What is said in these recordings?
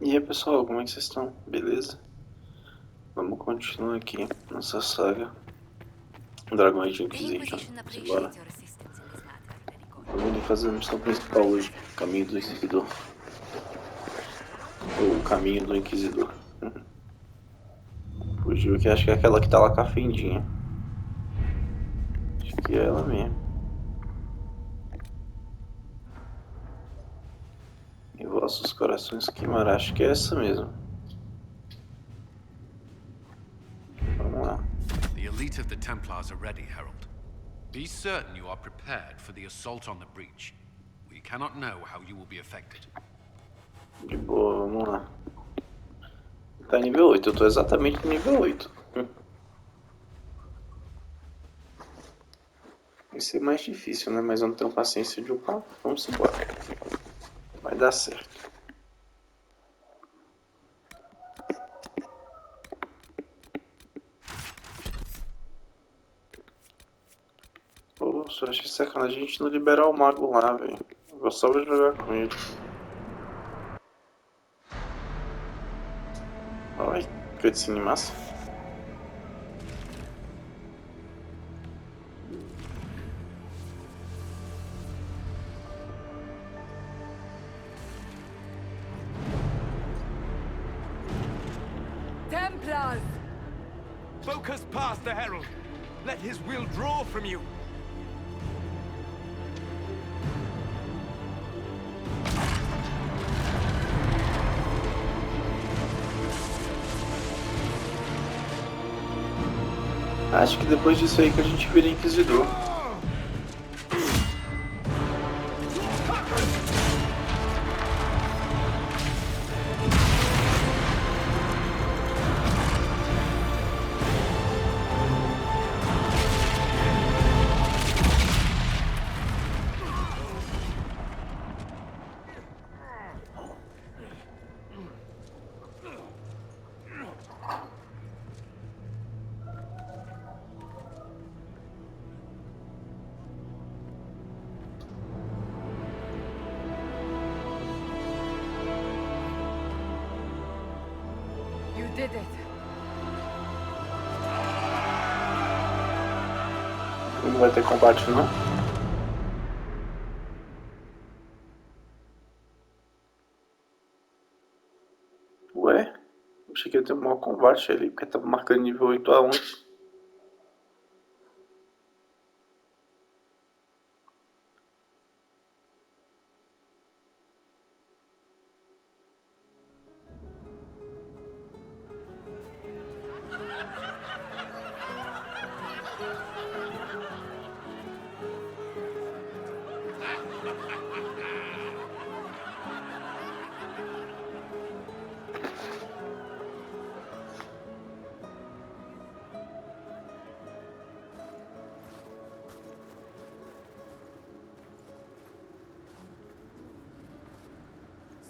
E aí pessoal, como é que vocês estão? Beleza? Vamos continuar aqui nossa saga Dragões de The Inquisition. Inquisition Simbora. appreciates your assistance in this matter, Perigon. Vamos ali fazer a missão principal hoje. Caminho do Inquisidor. Ou o Caminho do Inquisidor. Fugiu que acho que é aquela que tá lá com a fendinha. Acho que é ela mesmo. Em vossos corações queimará. Acho que é essa mesmo. Vamos lá. The elite of the Templars are ready, Herald. Be certain you are prepared for the assault on the breach. We cannot know how you will be affected. De boa, vamos lá. Tá nível 8, eu tô exatamente no nível 8. Vai ser mais difícil, né? Mas eu não tenho paciência de upar. Vamos embora. Vai dar certo. Poxa, eu achei sacanagem a gente não liberar o mago lá, velho. Eu gostava de jogar com ele. Ai, cutscene massa. Templars! Focus past the Herald. Let his will draw from you. Acho que depois disso aí que a gente vira Inquisidor. You did it. Não vai ter combate não. Ué? Achei que ia ter um maior combate ali, porque tava marcando nível 8 a 11.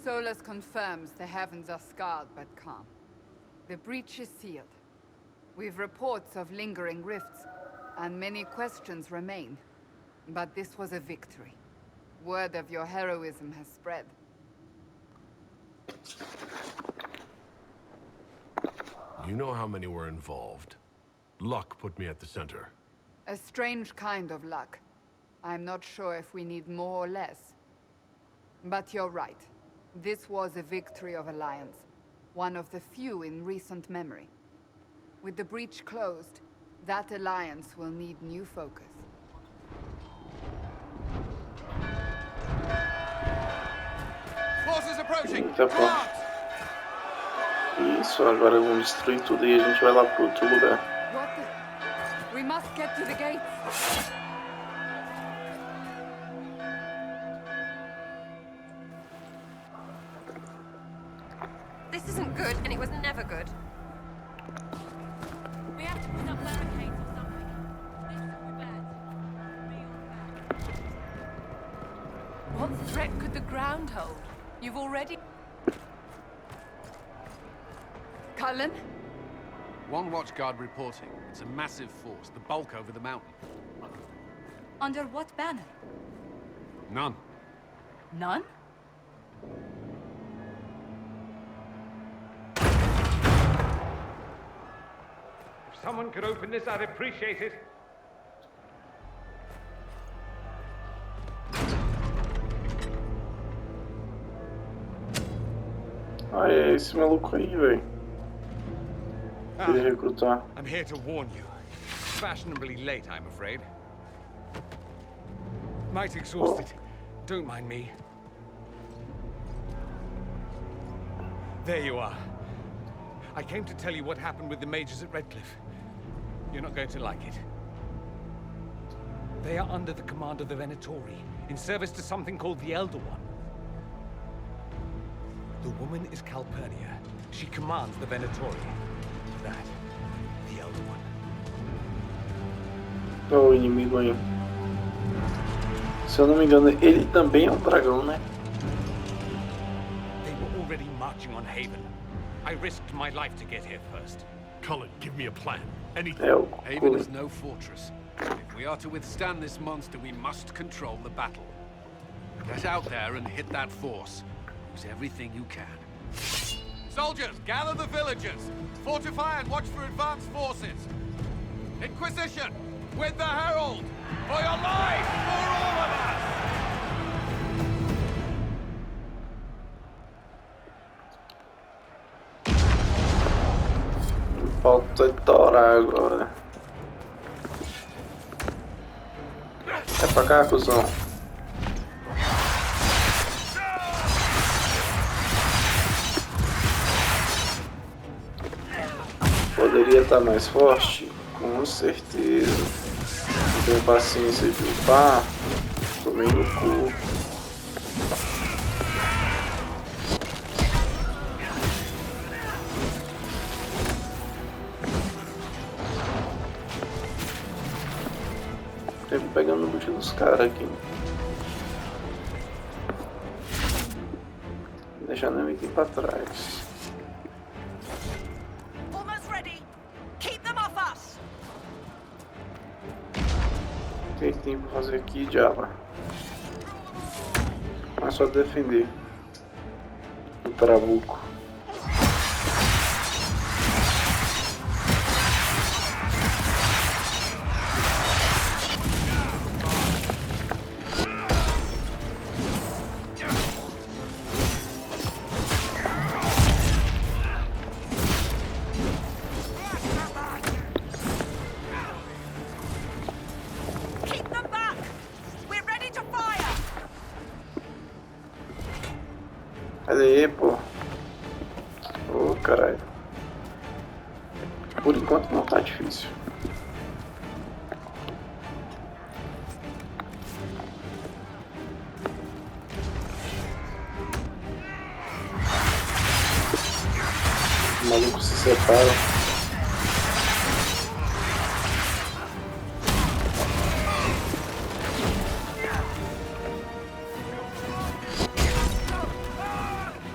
Solus confirms the heavens are scarred but calm. The breach is sealed. We've reports of lingering rifts, and many questions remain. But this was a victory. Word of your heroism has spread. You know how many were involved. Luck put me at the center. A strange kind of luck. I'm not sure if we need more or less. But you're right. This was a victory of Alliance. One of the few in recent memory. With the breach closed, that alliance will need new focus. Forces approaching. Eita, pô. Isso, agora vamos destruir tudo e a gente vai lá pro outro lugar. What the... We must get to the gates. This isn't good, and it was never good. We have to put up barricades or something. This will be bad. What threat could the ground hold? You've already... Cullen? One watchguard reporting. It's a massive force, the bulk over the mountain. Under what banner? None. None? someone could open this, I'd appreciate it. Ah, é esse maluco aí, velho. Queria recrutar. I'm here to warn you. Fashionably late, I'm afraid. Might exhausted. Don't mind me. There you are. I came to tell you what happened with the mages at Redcliffe. You're not going to like it. They are under the command of the Venatori, in service to something called the Elder One. The woman is Calpurnia. She commands the Venatori. That, the Elder One. Oh, o inimigo aí. Se eu não me engano, ele também é um dragão, né? They were already marching on Haven. I risked my life to get here first. Cullen, give me a plan. Anything. É o Haven Cullen. is no fortress. If we are to withstand this monster, we must control the battle. Get out there and hit that force. Use everything you can. Soldiers, gather the villagers. Fortify and watch for advanced forces. Inquisition, with the Herald! For your life! For all of us! Falta torar agora. É pra cá, cuzão. Poderia estar mais forte? Com certeza. Não tenho paciência de upar. Tomei no cu. Tempo pegando o boot dos caras aqui. Deixando o item pra trás. Almost ready. Keep them off us. O que tem pra fazer aqui, diabo? É só defender o trabuco. Keep them back. We're ready to fire. Cadê aí, pô? Ô, caralho. Por enquanto não tá difícil. Os malucos se separam.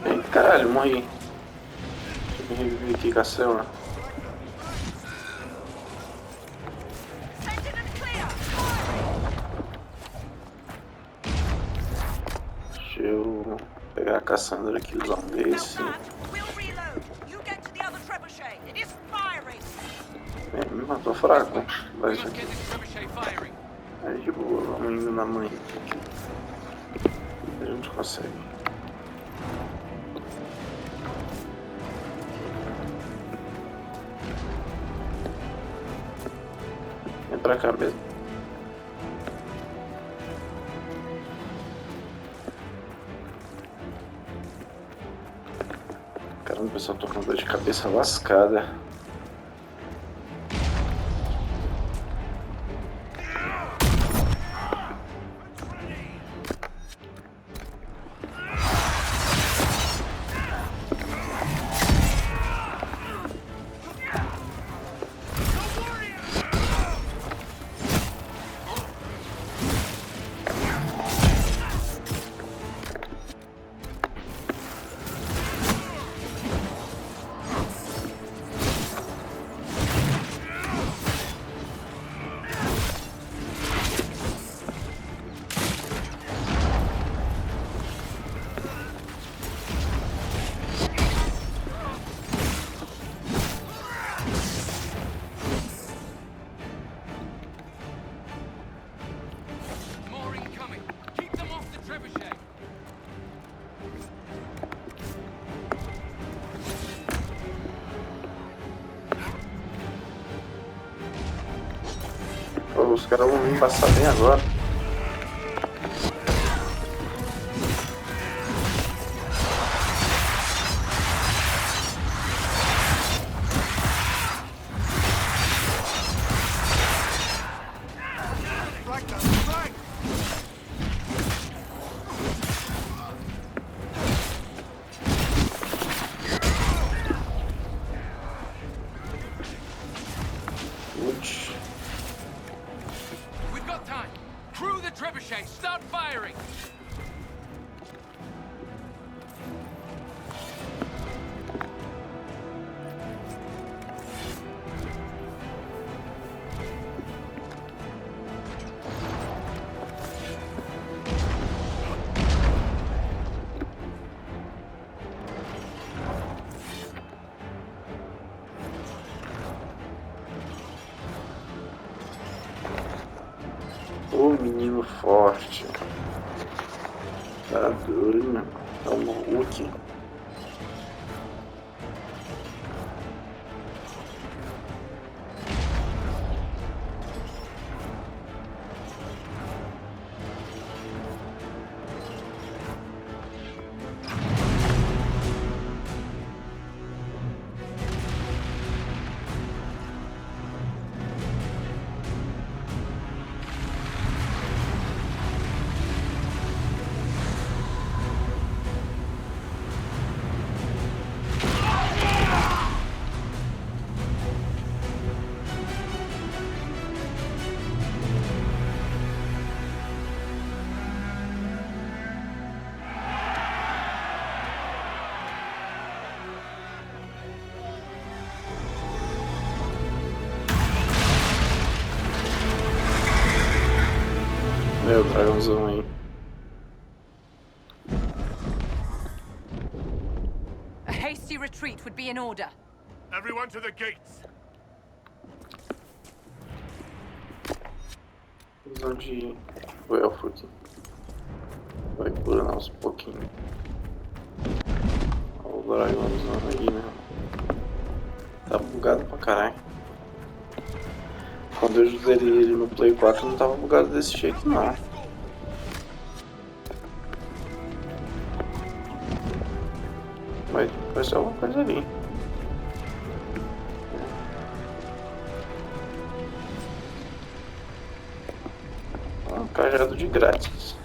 Ei, caralho, morri. Deixa eu me reviver aqui com a célula. Send it and clear. Deixa eu pegar a Cassandra aqui, usar um Now desse. that, we'll reload. You get to the other trebuchet. It is firing. Me matou fraco. Vai isso Let's aqui. get this trebuchet firing. É de boa, vamos indo na mãe. A gente consegue. Vem pra cá mesmo. Caramba, o pessoal tô com dor de cabeça lascada. os caras vão vir passar bem agora. We've got time. Crew the trebuchet. Start firing. Ô menino forte. Tá doido, meu. É um Hulk. Meu dragãozão aí. A hasty retreat would be in order. Everyone to the gates. Visão de o elfo aqui. Vai curando aos pouquinhos. Olha o dragãozão aí, meu. Tá bugado pra caralho. Quando eu zerei ele no Play 4 não tava bugado desse jeito não. Mas vai ser alguma coisa ali. Um cajado de grátis.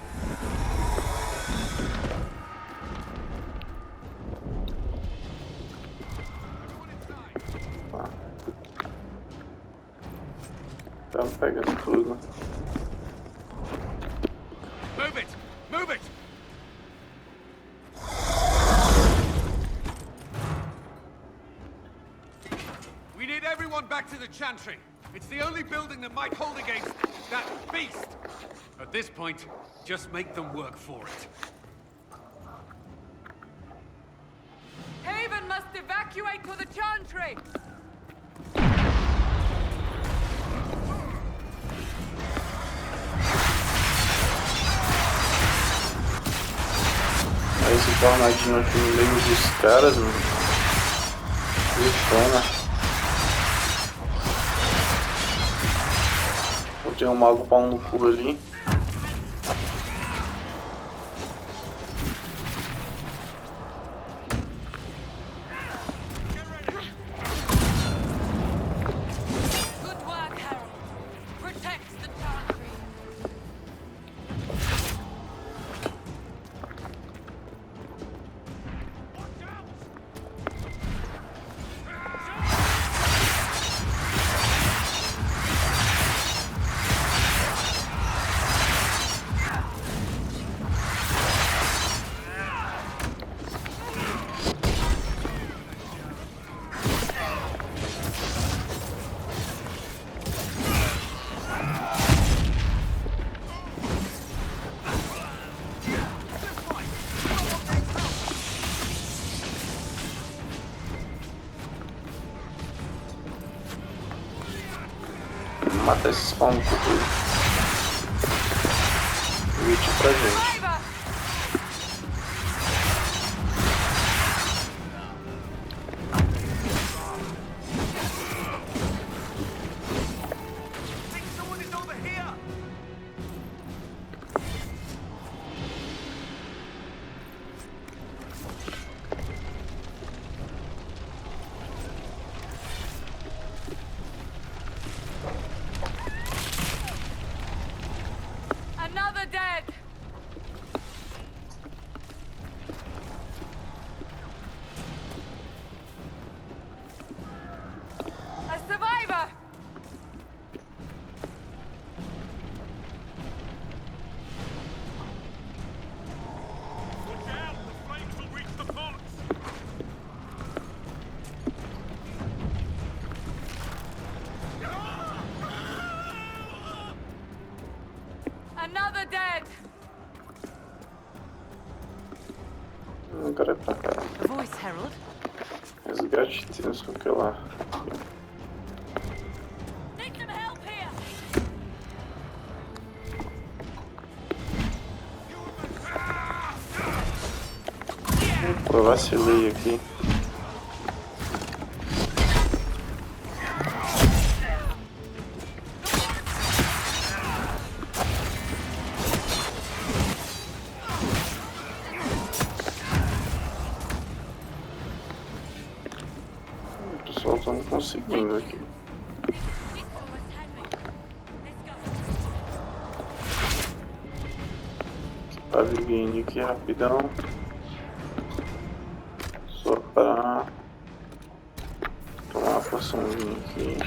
Tá pegando tudo. Move it! Move it! We need everyone back to the chantry. It's the only building that might hold against that beast. At this point, just make them work for it. Haven must evacuate to the chantry! Aí esse tornadinho aqui no meio dos caras, mano. Gritona. Botei um mago pau no cu ali. Good work, Harold. Protect the chantry. Matar esses pau no cu tudo. Witch pra gente. Think someone is over here! cara é pra cá. A voice, Harold. Resgate temos com que lá. Need some help here. Pô, eu vacilei aqui. O pessoal tá não conseguindo aqui. This almost had me. Let's go. Pavilhinho aqui rapidão. Só pra tomar uma porçãozinha aqui.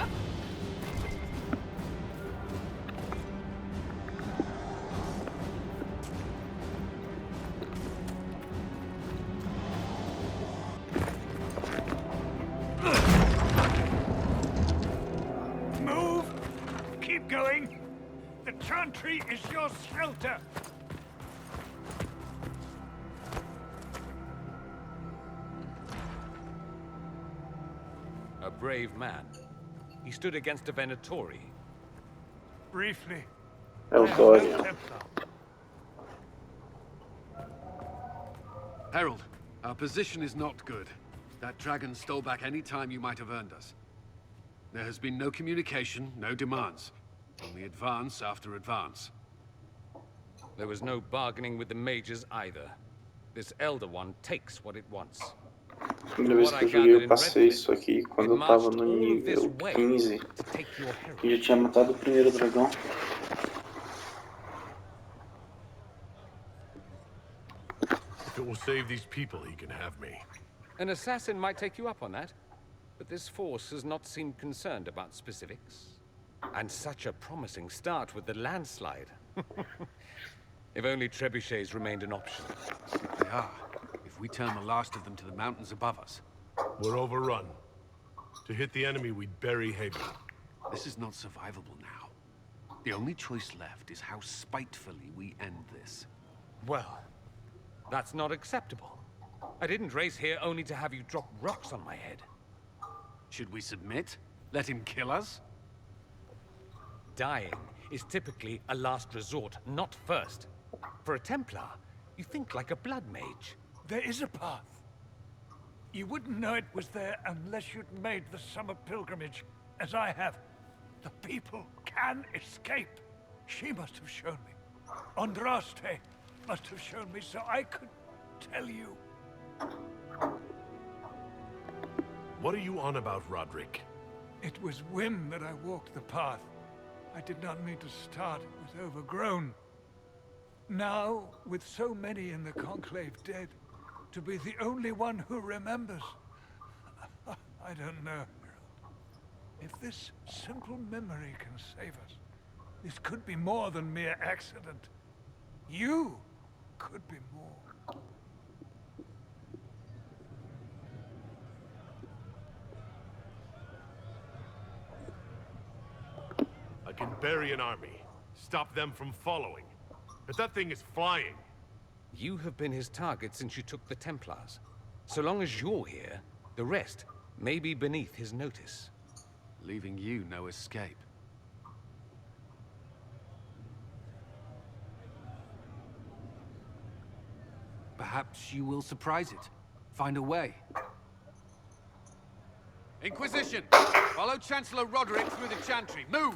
Move! Keep going! The chantry is your shelter! A brave man. He stood against a Venatori. Briefly, É o I am Dorian. no Templar. Herald, our position is not good. That dragon stole back any time you might have earned us. There has been no communication, no demands. Only advance after advance. There was no bargaining with the mages either. This Elder One takes what it wants. A primeira vez que eu joguei eu passei isso aqui quando eu tava no nível 15 e eu tinha matado o primeiro dragão. If it will save these people, he can have me. An assassin might take you up on that, but this force has not seemed concerned about specifics. And such a promising start with the landslide. If only trebuchets remained an option. They are. If we turn the last of them to the mountains above us. We're overrun. To hit the enemy, we'd bury Haven. This is not survivable now. The only choice left is how spitefully we end this. Well, that's not acceptable. I didn't race here only to have you drop rocks on my head. Should we submit? Let him kill us? Dying is typically a last resort, not first. For a Templar, you think like a blood mage. There is a path. You wouldn't know it was there unless you'd made the summer pilgrimage, as I have. The people can escape. She must have shown me. Andraste must have shown me so I could tell you. What are you on about, Roderick? It was whim that I walked the path. I did not mean to start. It was overgrown. Now, with so many in the Conclave dead, to be the only one who remembers. I don't know, Harold. If this simple memory can save us, this could be more than mere accident. You could be more. I can bury an army, stop them from following. But that thing is flying. You have been his target since you took the Templars. So long as you're here, the rest may be beneath his notice. Leaving you no escape. Perhaps you will surprise it. Find a way. Inquisition! Follow Chancellor Roderick through the Chantry. Move!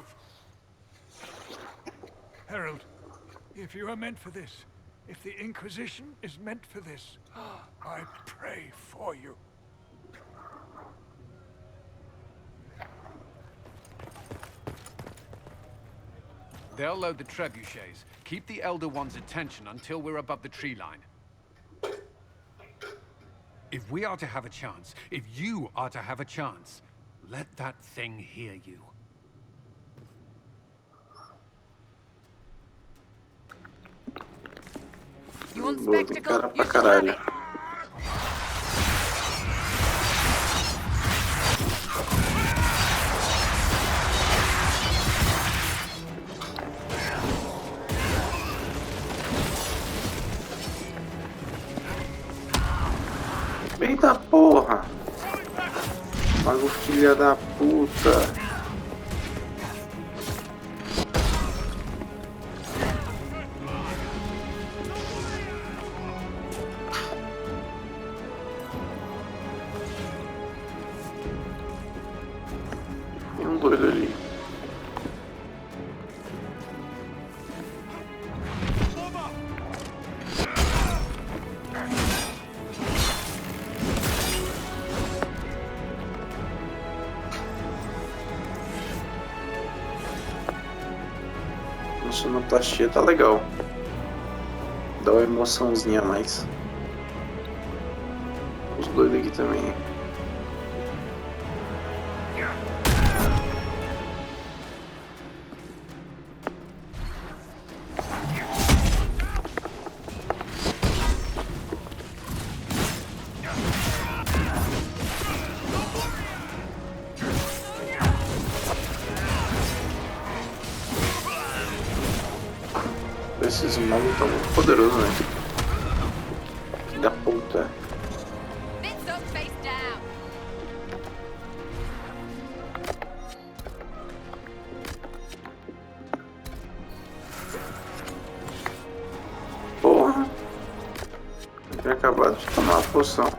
Harold, if you are meant for this, if the Inquisition is meant for this, I pray for you. They'll load the trebuchets. Keep the Elder One's attention until we're above the tree line. If we are to have a chance, if you are to have a chance, let that thing hear you. You want Boa, spectacle? cara pra You shall have caralho. it. Eita porra! Mago filha da puta! Tem um doido ali. Nossa, sonoplastia tá legal. Dá uma emoçãozinha a mais. Os dois aqui também. Esses magos estão muito poderosos, né? Que da puta. Bits up, face down. Porra! Eu tinha acabado de tomar a poção.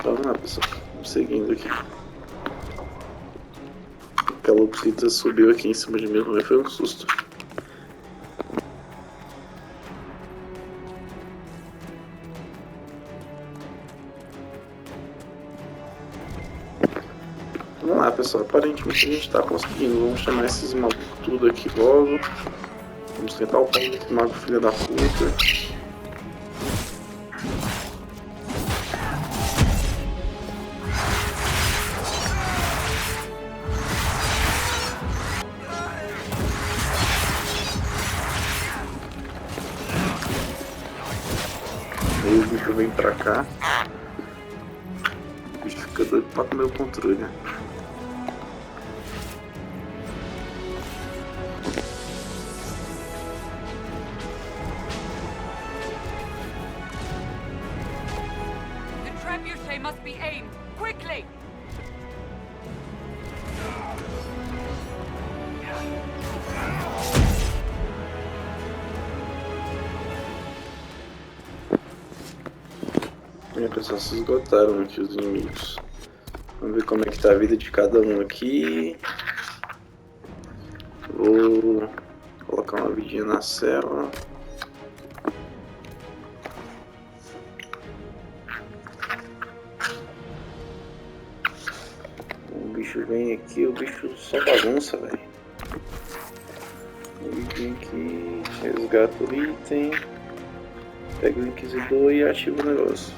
Vamos lá, pessoal. Vamos seguindo aqui. Aquela calopsita subiu aqui em cima de mim, mas foi um susto. Vamos lá, pessoal. Aparentemente a gente tá conseguindo. Vamos chamar esses magos tudo aqui logo. Vamos tentar o pau desse mago filha da puta. Aí o bicho vem pra cá. O bicho fica doido pra comer o controle. The trebuchet must be aimed quickly. Minha pessoal, se esgotaram aqui os inimigos. Vamos ver como é que tá a vida de cada um aqui. Vou colocar uma vidinha na cela. O bicho vem aqui, o bicho só bagunça, velho. Ele vem aqui, resgata o item, pega o inquisidor e ativa o negócio.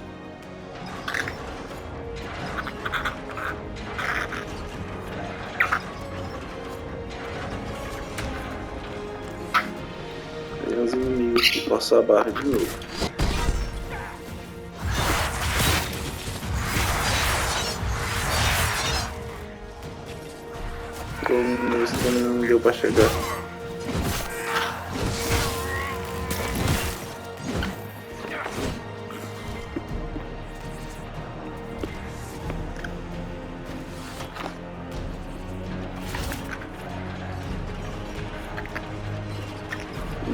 Tem os inimigos que passam a barra de novo. Como esse também não deu pra chegar.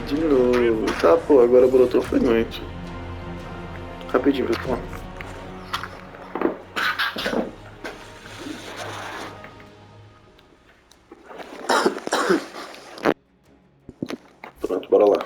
De novo. Tá, pô, agora brotou foi muito. Rapidinho, pessoal. Pronto, bora lá.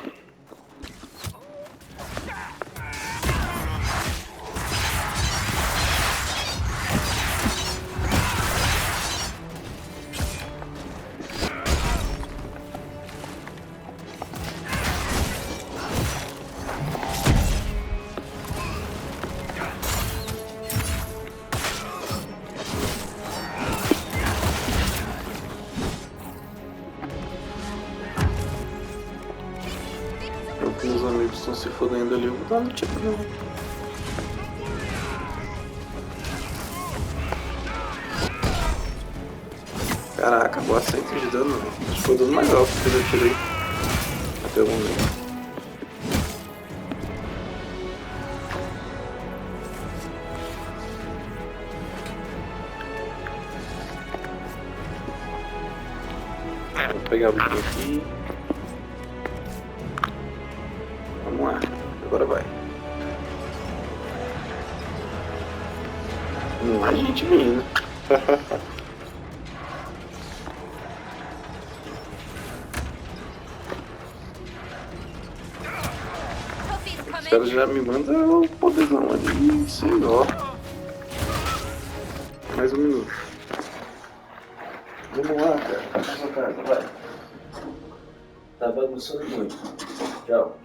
estão se fodendo ali, eu vou dar no tipo não. Caraca, boa 100 de dano, velho. Acho que foi o dano mais alto que eu já tirei até o momento. Vou pegar o bicho aqui. Vamos lá, agora vai. Não há gente vindo. Toffee's Os coming. caras já me mandam o poderzão ali, sei lá. Mais um minuto. Vamos lá, cara. Vai pra sua casa, vai. Tá bagunçando muito. Tchau.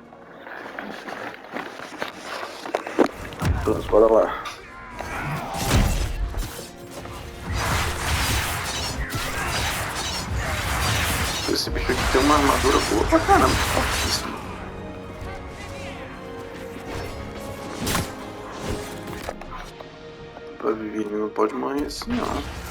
Pronto, bora lá. Esse bicho aqui tem uma armadura boa pra caramba, fortíssima. Pra viver, ele não pode morrer assim, ó.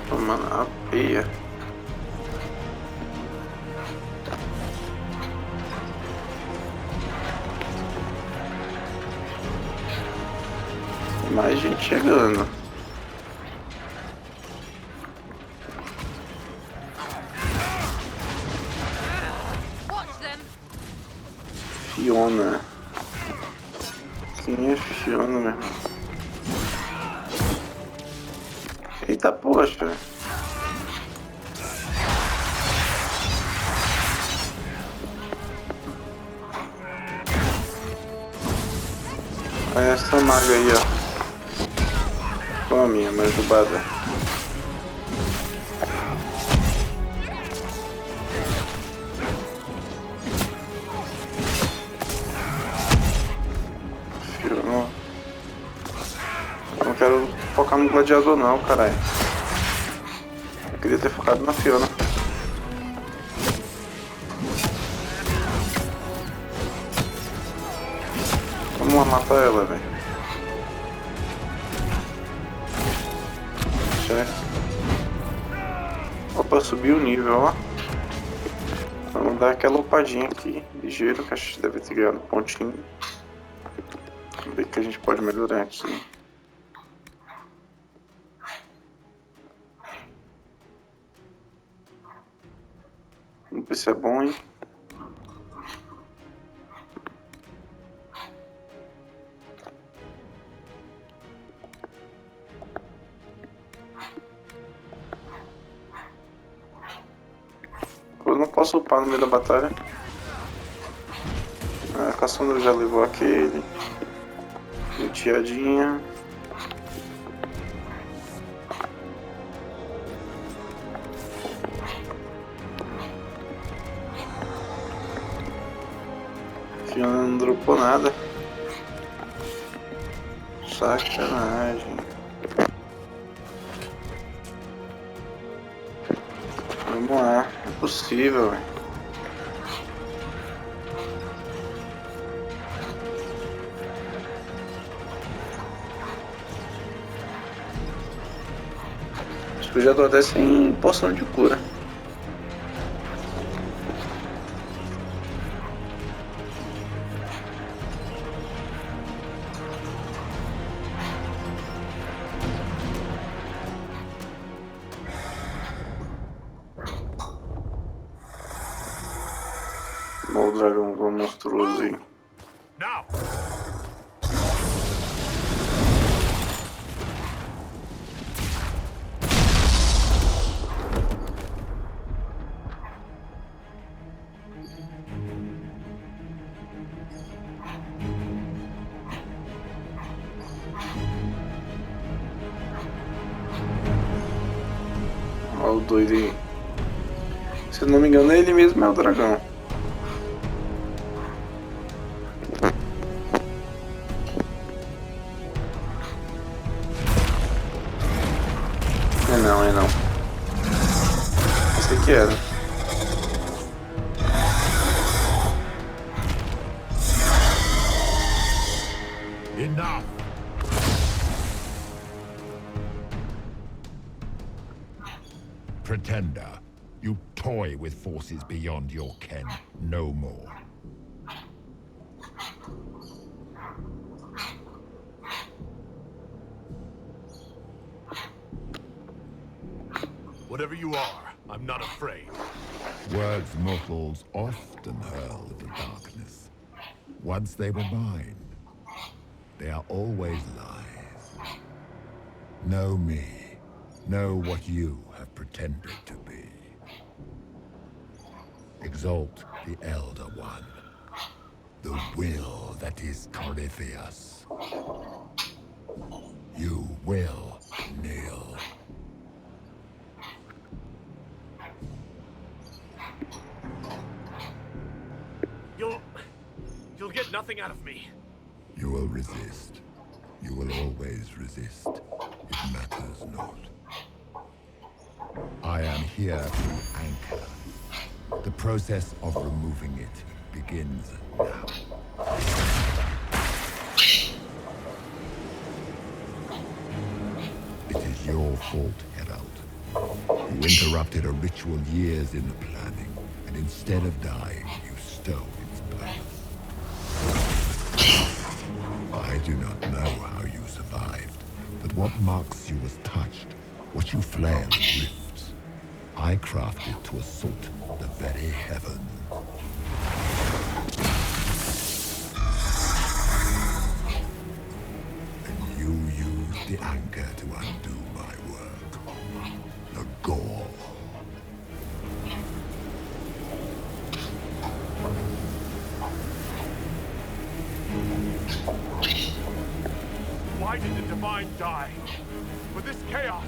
Tomando a peia. Tem mais gente chegando. Watch them. Fiona. Quem é Fiona, meu irmão? Eita, poxa. Olha essa maga aí, ó. Tome, uma ajubada. Eu não quero focar no gladiador não, caralho. Eu queria ter focado na Fiona. Vamos lá matar ela, velho. Chefe. Opa, subiu o nível, ó. Vamos dar aquela upadinha aqui, ligeiro, que a gente deve ter ganhado pontinho. Vamos ver o que a gente pode melhorar aqui. Vamos ver se é bom, hein? Eu não posso upar no meio da batalha. A Cassandra já levou aquele. Luteadinha. Fiona não dropou nada. Sacanagem. Vamos lá, é possível, velho. Acho que eu já tô até sem poção de cura. O dragão monstruoso aí. Now! doido aí. Se eu não me engano, ele mesmo é o dragão. É não. Esse aqui era. Enough! Pretender, you toy with forces beyond your ken, no more. Whatever you are, I'm not afraid. Words mortals often hurl at the darkness. Once they were mine, they are always lies. Know me. Know what you have pretended to be. Exalt the Elder One. The will that is Corypheus. You will kneel. You'll get nothing out of me. You will resist. You will always resist. It matters not. I am here to anchor. The process of removing it begins now. It is your fault, Herald. You interrupted a ritual years in the planning, and instead of dying, you stole its purpose. I do not know how you survived, but what marks you as touched, what you flare with rifts, I crafted to assault the very heaven. And you used the anchor to undo my work. The gore. Why did the Divine die? For this chaos!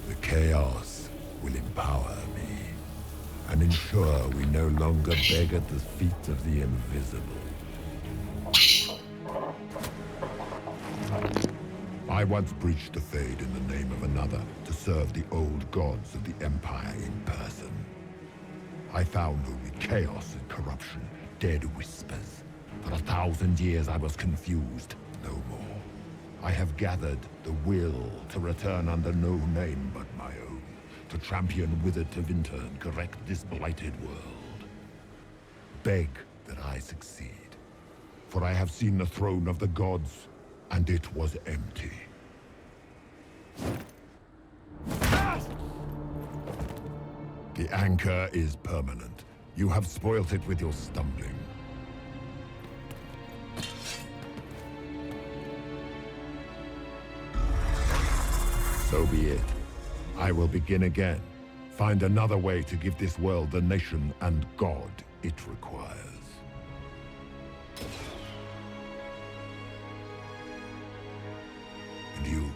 The chaos will empower me and ensure we no longer beg at the feet of the invisible. I once breached the Fade in the name of another to serve the old gods of the Empire in person. I found only chaos and corruption, dead whispers. For 1,000 years I was confused, no more. I have gathered the will to return under no name but my own, to champion Wither to Winter and correct this blighted world. Beg that I succeed, for I have seen the throne of the gods, and it was empty. The anchor is permanent. You have spoilt it with your stumbling. So be it. I will begin again. Find another way to give this world the nation and God it requires. And you,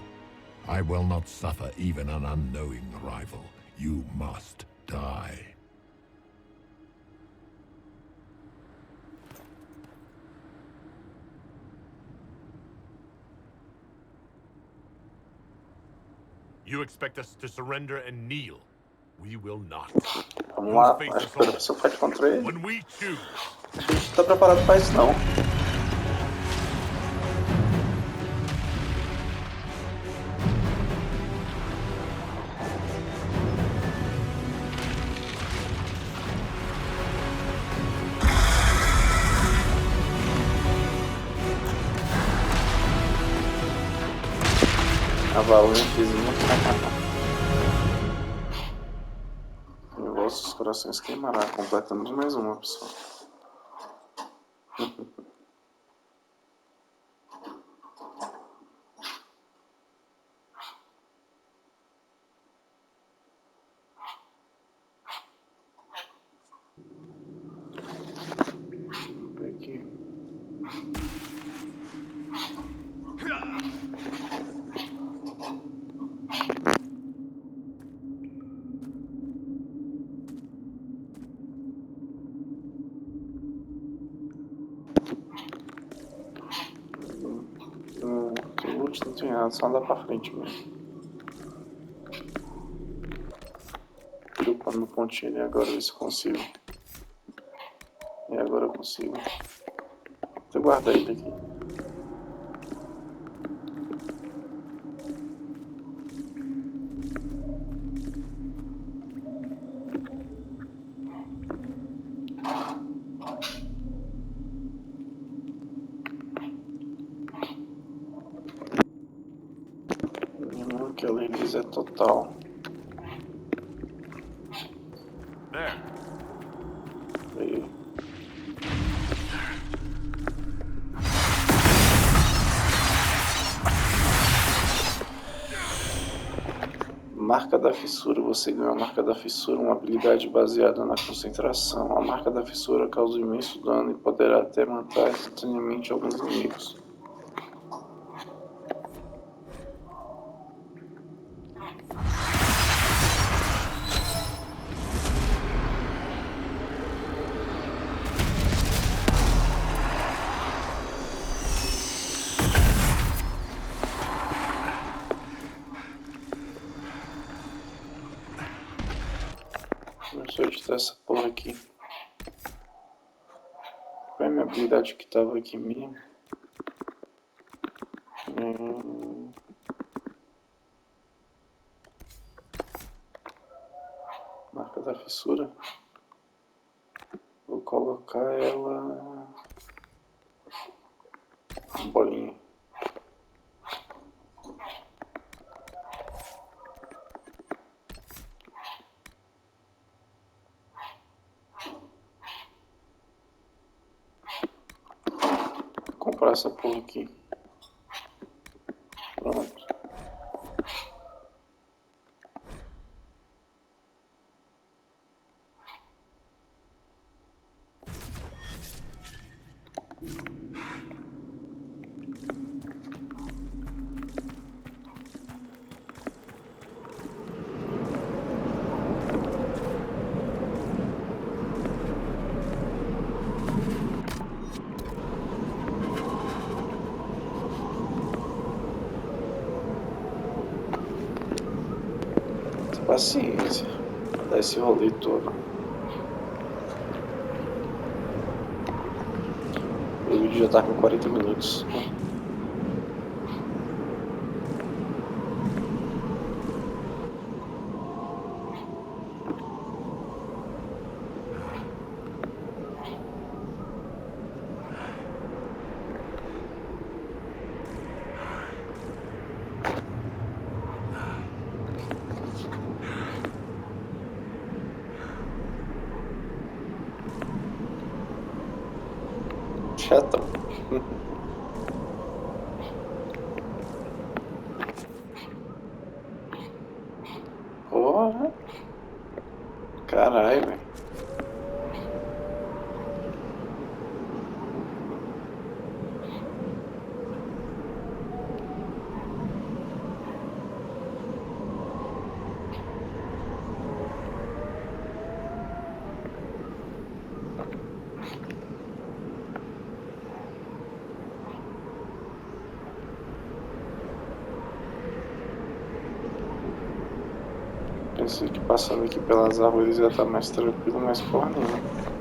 I will not suffer even an unknowing rival. You must die. You expect us to surrender and kneel. We will not. Vamos lá, acho que a pessoa fight contra ele. When we choose. A gente não tá preparado pra isso não. Avalanchezinho. Em vossos corações queimará. Completamos mais uma, pessoal. Aqui. tem nada, só andar pra frente mesmo. Dropando no pontinho ali agora, ver se consigo. E agora eu consigo. Vou até guardar ele aqui. Aquela luz é total. There. Aí. Marca da fissura. Você ganha a marca da fissura, uma habilidade baseada na concentração. A marca da fissura causa imenso dano e poderá até matar instantaneamente alguns inimigos. Deixa eu editar essa porra aqui. Qual é a minha habilidade que tava aqui mesmo? Marca da fissura. Vou colocar ela... bolinha. Vou comprar essa porra aqui. Pronto. Paciência, pra dar esse rolê todo. O vídeo já tá com 40 minutos. Chatão. Porra. Caralho, velho. Pensei que passando aqui pelas árvores ia estar mais tranquilo, mas porra nenhuma.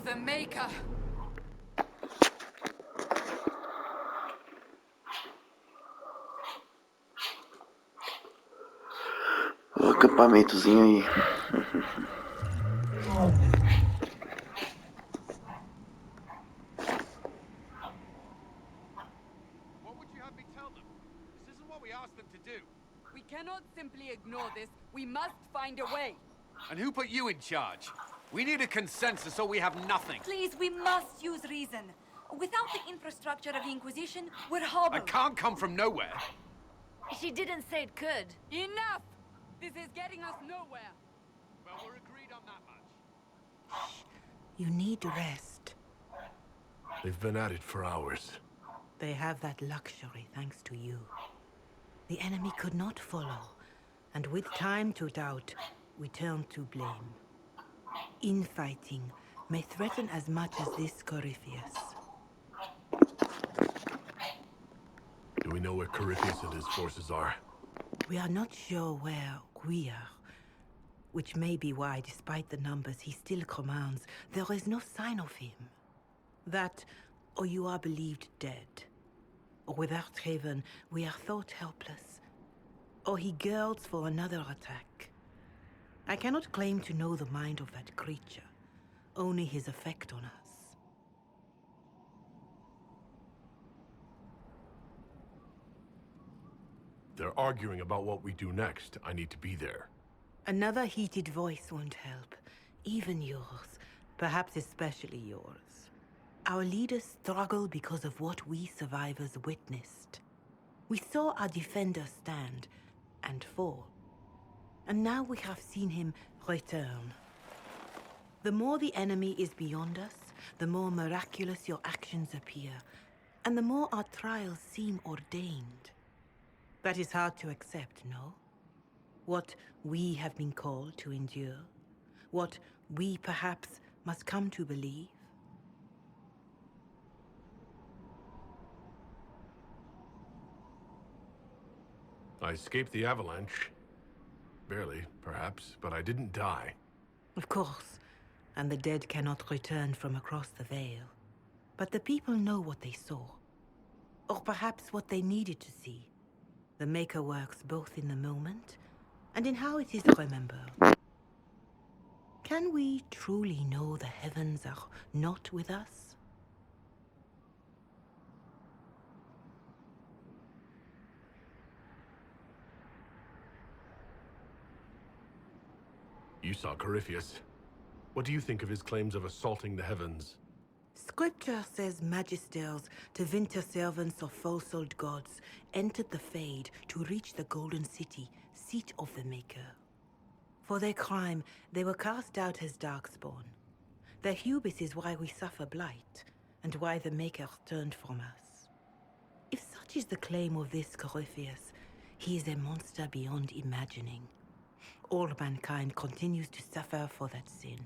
the Maker. O acampamentozinho aí. What would you have me tell them? This isn't what we asked them to do. We cannot simply ignore this. We must find a way. And who put you in charge? We need a consensus or we have nothing. Please, we must use reason. Without the infrastructure of the Inquisition, we're I hobbled. can't come from nowhere. She didn't say it could. Enough! This is getting us nowhere. Well, we're agreed on that much. You need rest. They've been at it for hours. They have that luxury thanks to you. The enemy could not follow, and with time to doubt, we turn to blame. Infighting may threaten as much as this Corypheus. Do we know where Corypheus and his forces are? We are not sure where we are, which may be why, despite the numbers he still commands, there is no sign of him. That, or you are believed dead. Or without Haven, we are thought helpless. Or he girds for another attack. I cannot claim to know the mind of that creature, only his effect on us. They're arguing about what we do next. I need to be there. Another heated voice won't help. Even yours. Perhaps especially yours. Our leaders struggle because of what we survivors witnessed. We saw our defender stand and fall. And now we have seen him return. The more the enemy is beyond us, the more miraculous your actions appear, and the more our trials seem ordained. That is hard to accept, no? What we have been called to endure, what we perhaps must come to believe. I escaped the avalanche. Barely, perhaps, but I didn't die. Of course, and the dead cannot return from across the veil. But the people know what they saw. Or perhaps what they needed to see. The Maker works both in the moment and in how it is remembered. Can we truly know the heavens are not with us? You saw Corypheus. What do you think of his claims of assaulting the heavens? Scripture says magisters, divinter servants of false-souled gods, entered the Fade to reach the Golden City, seat of the Maker. For their crime, they were cast out as darkspawn. Their hubris is why we suffer blight, and why the Maker turned from us. If such is the claim of this Corypheus, he is a monster beyond imagining. All mankind continues to suffer for that sin.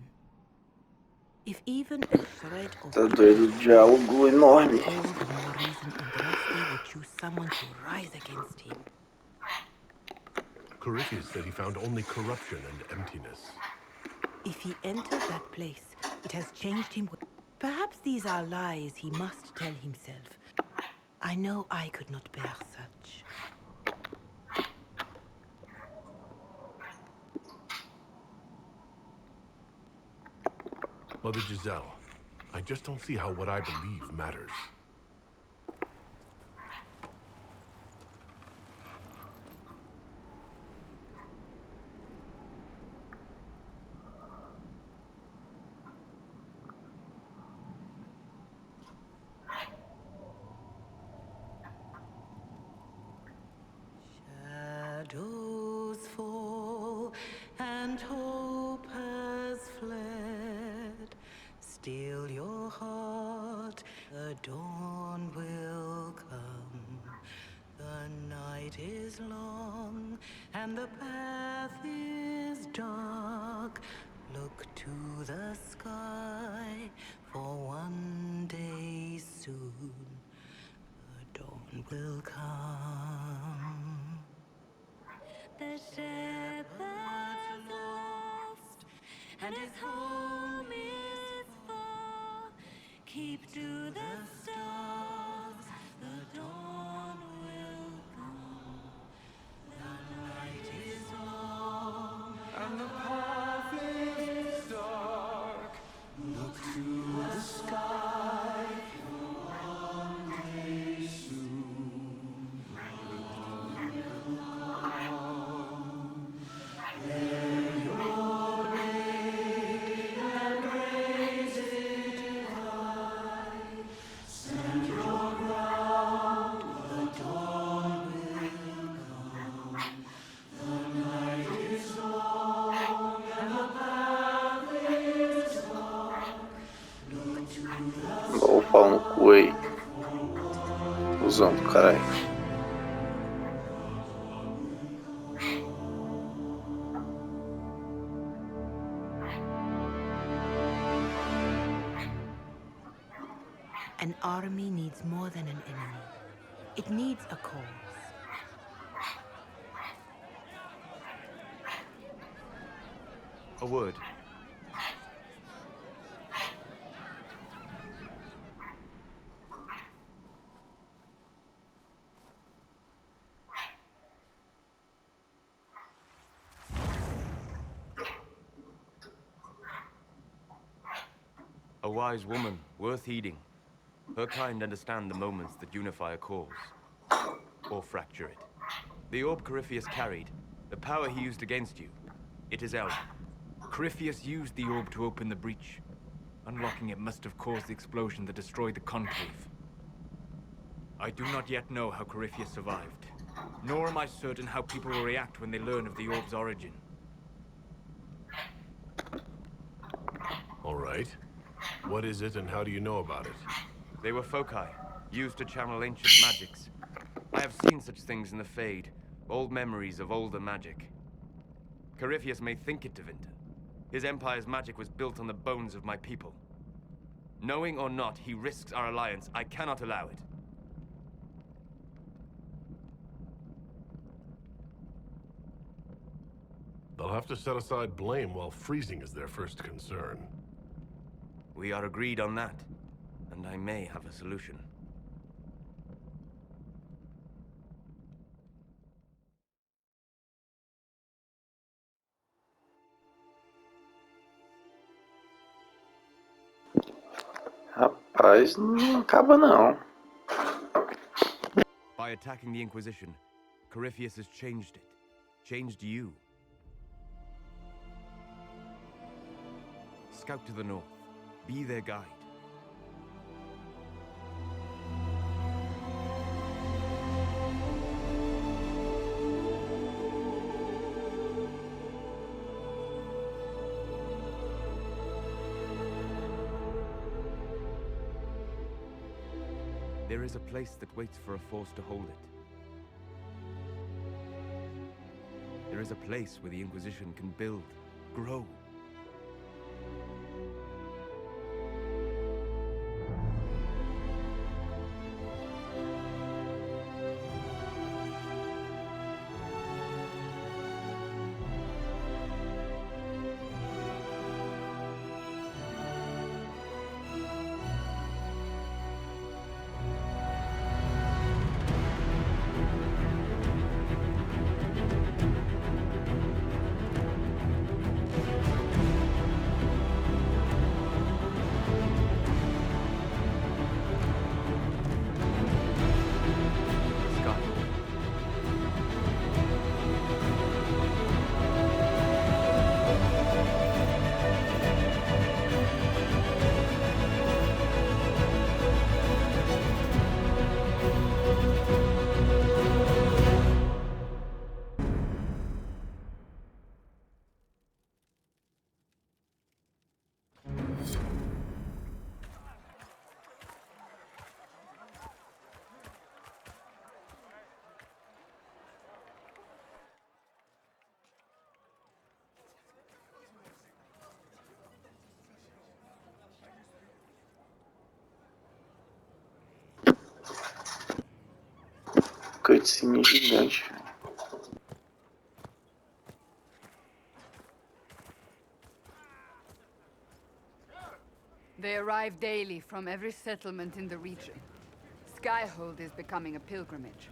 If even a shred of Tá doido, diálogo enorme. all the more reason Andraste would choose someone to rise against him. Corypheus said he found only corruption and emptiness. If he entered that place, it has changed him. Perhaps these are lies he must tell himself. I know I could not bear such. Mother Giselle, I just don't see how what I believe matters. Shadows fall and hope has fled. Still your heart, the dawn will come. The night is long and the path is dark. Look to the sky, for one day soon the dawn will come. The shepherd's lost, and his home is far. keep to the stars, the dawn will come. The night is long, And the path is dark. look to the sky, one day soon. Let your name and praise it high. Stand your ground, the dawn will come. The night is long and the path is dark. Look to the Ó o pau no cu aí. Usando, caralho. An army needs more than an enemy. It needs a cause. A word. A wise woman, worth heeding. Her kind understand the moments that unify a cause, or fracture it. The orb Corypheus carried, the power he used against you, it is Elm. Corypheus used the orb to open the breach. Unlocking it must have caused the explosion that destroyed the conclave. I do not yet know how Corypheus survived, nor am I certain how people will react when they learn of the orb's origin. All right. What is it and how do you know about it? They were foci, used to channel ancient magics. I have seen such things in the Fade, old memories of older magic. Corypheus may think it Vinda. His empire's magic was built on the bones of my people. Knowing or not, he risks our alliance. I cannot allow it. They'll have to set aside blame while freezing is their first concern. We are agreed on that, and I may have a solution. Rapaz, não acaba não. By attacking the Inquisition, Corypheus has changed it. Changed you. Scout to the north. Be their guide. There is a place that waits for a force to hold it. There is a place where the Inquisition can build, grow. Cutscene gigante. They arrive daily from every settlement in the region. Skyhold is becoming a pilgrimage.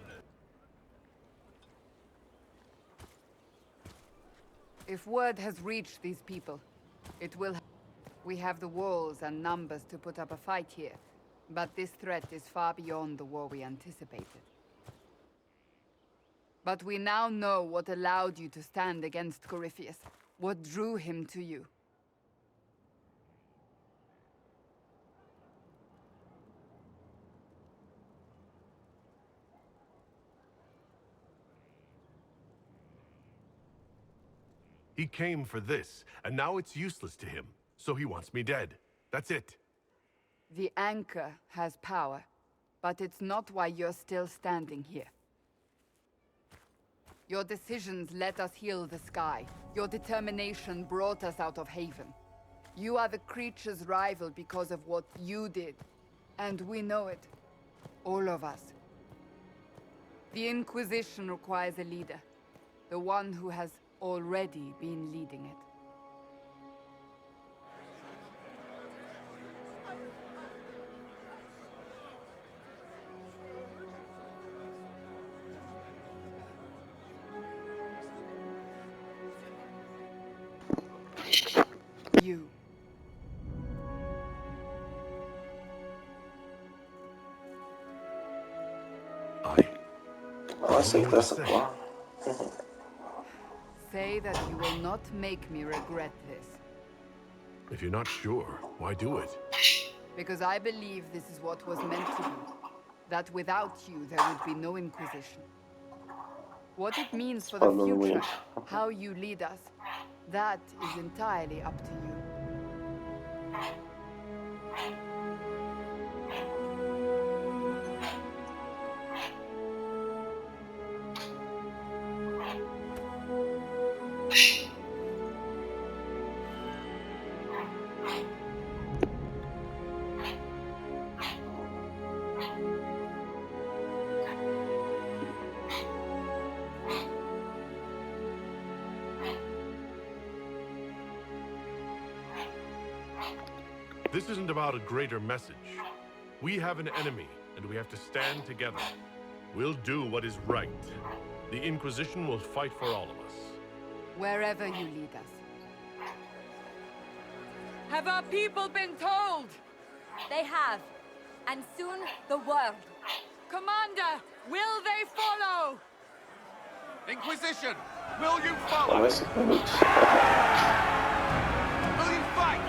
If word has reached these people, it will... We have the walls and numbers to put up a fight here, but this threat is far beyond the war we anticipated. But we now know what allowed you to stand against Corypheus, what drew him to you. He came for this, and now it's useless to him, so he wants me dead. That's it. The anchor has power, but it's not why you're still standing here. Your decisions let us heal the sky. Your determination brought us out of Haven. You are the creature's rival because of what you did. And we know it. All of us. The Inquisition requires a leader. The one who has already been leading it. You. Vamos aceitar essa porra. Say that you will not make me regret this. If you're not sure, why do it? Because I believe this is what was meant to be. That without you, there would be no Inquisition. What it means for the future, how you lead us, that is entirely up to you. This isn't about a greater message. We have an enemy, and we have to stand together. We'll do what is right. The Inquisition will fight for all of us. Wherever you lead us. Have our people been told? They have. And soon, the world. Commander, will they follow? Inquisition, will you follow? Começa com isso. Will you fight?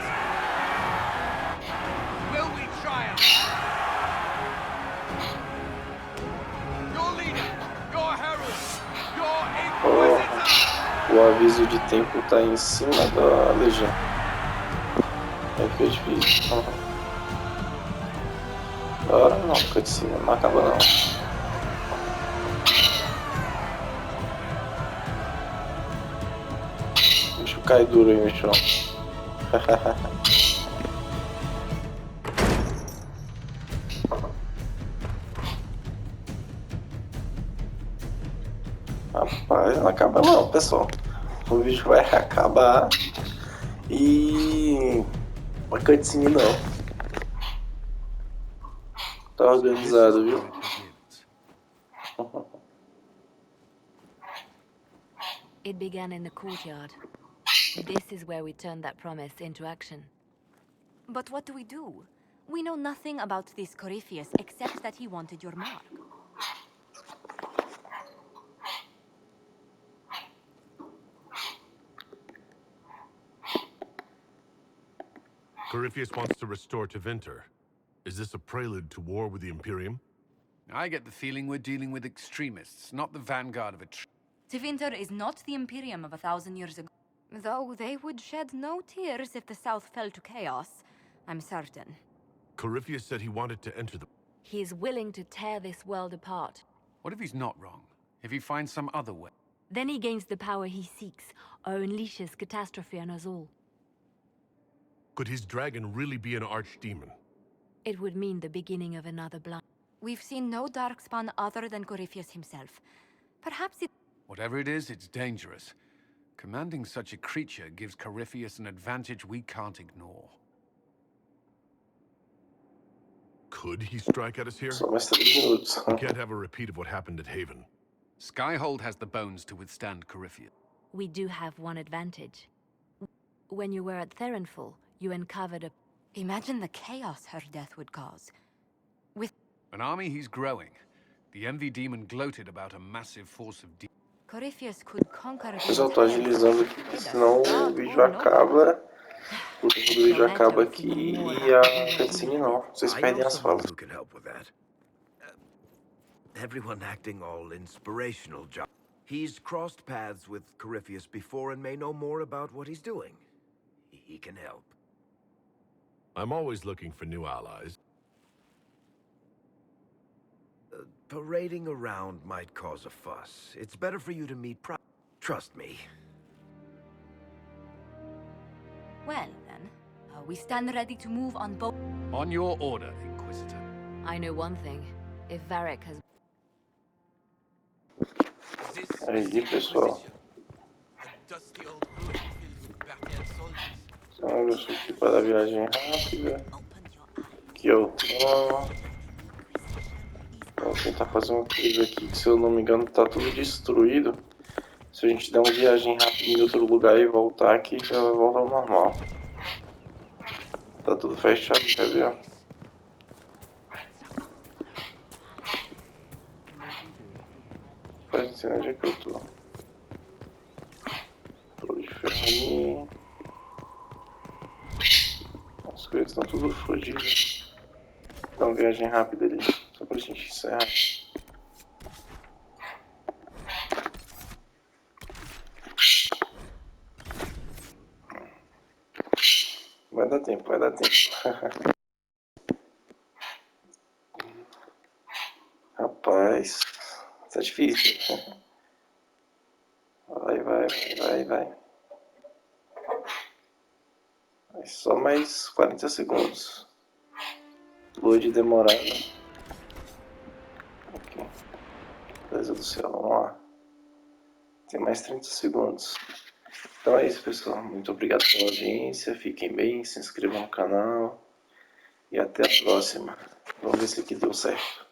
Will we triumph? Your leader, your herald, your Inquisitor! O aviso de tempo tá em cima da legião. É que eu difícil. Agora não, cutscene, não acaba não. Deixa eu cair duro aí no chão. Rapaz, não acaba não, pessoal. O vídeo vai acabar e uma cutscene não. Tá organizado, viu? It began in the courtyard. This is where we turned that promise into action. But what do? We know nothing about this Corypheus except that he wanted your mark. Corypheus wants to restore Tevinter. Is this a prelude to war with the Imperium? I get the feeling we're dealing with extremists, not the vanguard of a Tevinter is not the Imperium of 1,000 years ago. Though they would shed no tears if the South fell to chaos, I'm certain. Corypheus said he wanted to enter the... He is willing to tear this world apart. What if he's not wrong? If he finds some other way? Then he gains the power he seeks, or unleashes catastrophe on us all. Could his dragon really be an archdemon? It would mean the beginning of another blood. We've seen no darkspawn other than Corypheus himself. Perhaps it... Whatever it is, it's dangerous. Commanding such a creature gives Corypheus an advantage we can't ignore. Could he strike at us here? Só mais 3 minutos. We can't have a repeat of what happened at Haven. Skyhold has the bones to withstand Corypheus. We do have one advantage. When you were at Therenfall, you uncovered a... Imagine the chaos her death would cause. With An army he's growing. The MV demon gloated about a massive force of demons. Corypheus could conquer the Pessoal, tô agilizando aqui, porque senão o vídeo acaba. O tempo do vídeo acaba aqui e a cutscene não. Vocês perdem as falas. Who can help with that? Everyone acting all inspirational, John. He's crossed paths with Corypheus before and may know more about what he's doing. He can help. I'm always looking for new allies. Parading around might cause a fuss. It's better for you to meet Trust me. well, then, we stand ready to move on both. On your order, Inquisitor. I know one thing. If Varric has... Aí, pessoal. Olha isso aqui para a viagem rápida. Aqui é o trono. Vou tentar fazer uma coisa aqui que, se eu não me engano, tá tudo destruído. Se a gente der uma viagem rápida em outro lugar e voltar aqui, já volta ao normal. Tá tudo fechado, quer ver? Faz assim, onde é que eu tô? Proliferar. As coisas estão tudo fodidas. Dá uma viagem rápida ali, só pra gente encerrar. Vai dar tempo, vai dar tempo. Rapaz, tá difícil. Vai. Só mais 40 segundos. Load demorado. Ok. Beleza do céu, vamos lá. Tem mais 30 segundos. Então é isso, pessoal. Muito obrigado pela audiência. Fiquem bem, se inscrevam no canal. E até a próxima. Vamos ver se aqui deu certo.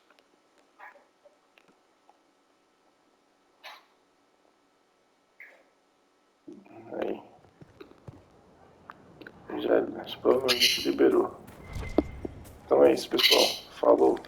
Aí. Já provavelmente liberou. Então é isso, pessoal. Falou.